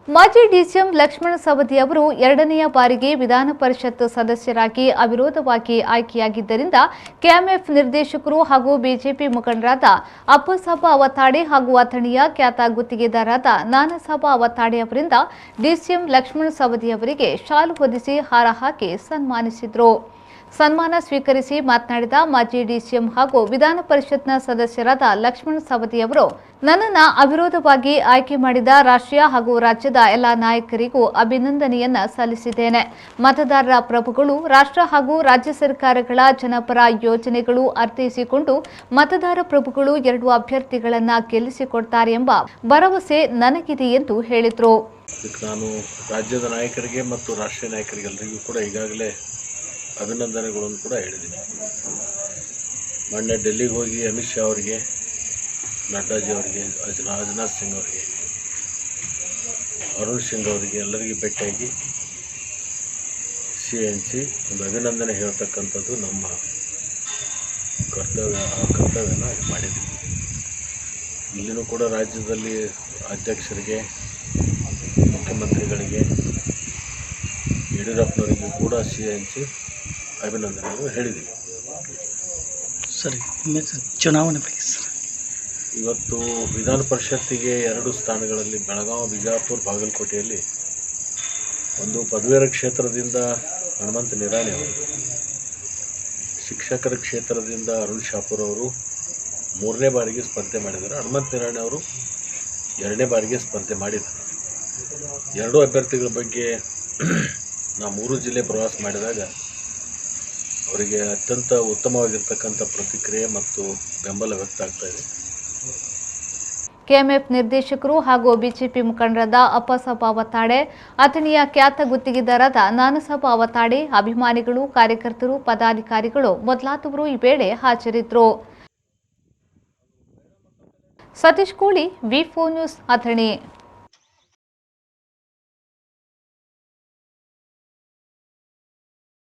ಮಾಜಿ ಡಿಸಿಎಂ ಲಕ್ಷ್ಮಣ ಸವದಿ ಅವರು ಎರಡನೆಯ ಬಾರಿಗೆ ವಿಧಾನ ಪರಿಷತ್ ಸದಸ್ಯರಾಗಿ ಅವಿರೋಧವಾಗಿ ಆಯ್ಕೆಯಾಗಿದ್ದರಿಂದ ಕೆಎಂಎಫ್ ನಿರ್ದೇಶಕರು ಹಾಗೂ ಬಿಜೆಪಿ ಮುಖಂಡರಾದ ಅಪ್ಪಸಾಬ ಅವತಾಡೆ ಹಾಗೂ ಅಥಣಿಯ ಖ್ಯಾತ ಗುತ್ತಿಗೆದಾರರಾದ ನಾನಸಾಬ ಅವತಾಡೆ ಅವರಿಂದ ಡಿಸಿಎಂ ಲಕ್ಷ್ಮಣ ಸವದಿ ಅವರಿಗೆ ಶಾಲು ಹೊದಿಸಿ ಹಾರ ಹಾಕಿ ಸನ್ಮಾನಿಸಿದರು. ಸನ್ಮಾನ ಸ್ವೀಕರಿಸಿ ಮಾತನಾಡಿದ ಮಾಜಿ ಡಿಸಿಎಂ ಹಾಗೂ ವಿಧಾನ ಪರಿಷತ್ನ ಸದಸ್ಯರಾದ ಲಕ್ಷ್ಮಣ ಸವದಿ ಅವರು, ನನ್ನನ್ನು ಅವಿರೋಧವಾಗಿ ಆಯ್ಕೆ ಮಾಡಿದ ರಾಷ್ಟ್ರೀಯ ಹಾಗೂ ರಾಜ್ಯದ ಎಲ್ಲ ನಾಯಕರಿಗೂ ಅಭಿನಂದನೆಯನ್ನ ಸಲ್ಲಿಸಿದ್ದೇನೆ. ಮತದಾರರ ಪ್ರಭುಗಳು ರಾಷ್ಟ್ರ ಹಾಗೂ ರಾಜ್ಯ ಸರ್ಕಾರಗಳ ಜನಪರ ಯೋಜನೆಗಳು ಅರ್ಥೈಸಿಕೊಂಡು ಮತದಾರ ಪ್ರಭುಗಳು 2 ಅಭ್ಯರ್ಥಿಗಳನ್ನ ಗೆಲ್ಲಿಸಿಕೊಡ್ತಾರೆ ಎಂಬ ಭರವಸೆ ನನಗಿದೆ ಎಂದು ಹೇಳಿದರು. ನಾನು ರಾಜ್ಯದ ನಾಯಕರಿಗೆ ಮತ್ತು ರಾಷ್ಟ್ರೀಯ ನಾಯಕರಿಗೆಲ್ಲರಿಗೂ ಕೂಡ ಈಗಾಗಲೇ ಅಭಿನಂದನೆಗಳನ್ನು ಕೂಡ ಹೇಳಿದ್ದೀನಿ. ಮೊನ್ನೆ ಡೆಲ್ಲಿಗೆ ಹೋಗಿ ಅಮಿತ್ ಶಾ ಅವರಿಗೆ, ನಡ್ಡಾಜಿ ಅವರಿಗೆ, ರಾಜನಾಥ್ ಸಿಂಗ್ ಅವರಿಗೆ, ಅರುಣ್ ಸಿಂಗ್ ಅವರಿಗೆ ಎಲ್ಲರಿಗೆ ಭೇಟಿಯಾಗಿ ಹಂಚಿ ಒಂದು ಅಭಿನಂದನೆ ಹೇಳ್ತಕ್ಕಂಥದ್ದು ನಮ್ಮ ಕರ್ತವ್ಯನ ಮಾಡಿದ್ದೀವಿ. ಇಲ್ಲಿನೂ ಕೂಡ ರಾಜ್ಯದಲ್ಲಿ ಅಧ್ಯಕ್ಷರಿಗೆ, ಮುಖ್ಯಮಂತ್ರಿಗಳಿಗೆ, ಯಡಿಯೂರಪ್ಪನವರಿಗೂ ಕೂಡ ಹಂಚಿ ಅಭಿನಂದನೆಗಳು ಹೇಳಿದ್ದೀವಿ. ಸರಿ, ಚುನಾವಣೆ ಬಗ್ಗೆ ಸರ್, ಇವತ್ತು ವಿಧಾನ ಪರಿಷತ್ತಿಗೆ 2 ಸ್ಥಾನಗಳಲ್ಲಿ ಬೆಳಗಾವಿ, ಬಿಜಾಪುರ, ಬಾಗಲಕೋಟೆಯಲ್ಲಿ ಒಂದು ಪದವೀಧರ ಕ್ಷೇತ್ರದಿಂದ ಹನುಮಂತ ನಿರಾಣಿ ಅವರು, ಶಿಕ್ಷಕರ ಕ್ಷೇತ್ರದಿಂದ ಅರುಣ್ ಶಾಪುರ್ ಅವರು 3ನೇ ಬಾರಿಗೆ ಸ್ಪರ್ಧೆ ಮಾಡಿದ್ದಾರೆ. ಹನುಮಂತ ನಿರಾಣಿ ಅವರು 2ನೇ ಬಾರಿಗೆ ಸ್ಪರ್ಧೆ ಮಾಡಿದ್ದಾರೆ. 2 ಅಭ್ಯರ್ಥಿಗಳ ಬಗ್ಗೆ ನಾವು 3 ಜಿಲ್ಲೆ ಪ್ರವಾಸ ಮಾಡಿದಾಗ ಅವರಿಗೆ ಅತ್ಯಂತ ಉತ್ತಮವಾಗಿರ್ತಕ್ಕಂಥ ಪ್ರತಿಕ್ರಿಯೆ ಮತ್ತು ಬೆಂಬಲ ವ್ಯಕ್ತ ಆಗ್ತಾ ಇದೆ. ಕೆಎಂಎಫ್ ನಿರ್ದೇಶಕರು ಹಾಗೂ ಬಿಜೆಪಿ ಮುಖಂಡರಾದ ಅಪ್ಪಸಾಬ ಅವತಾಡೆ, ಅಥಣಿಯ ಖ್ಯಾತ ಗುತ್ತಿಗೆದಾರರಾದ ನಾನಸಾಬ ಅವತಾಡೆ, ಅಭಿಮಾನಿಗಳು, ಕಾರ್ಯಕರ್ತರು, ಪದಾಧಿಕಾರಿಗಳು ಮೊದಲಾದವರು ಈ ವೇಳೆ ಹಾಜರಿದ್ದರು. ಸತೀಶ್ ಕೋಳಿ, ವಿ4 ನ್ಯೂಸ್, ಅಥಣಿ.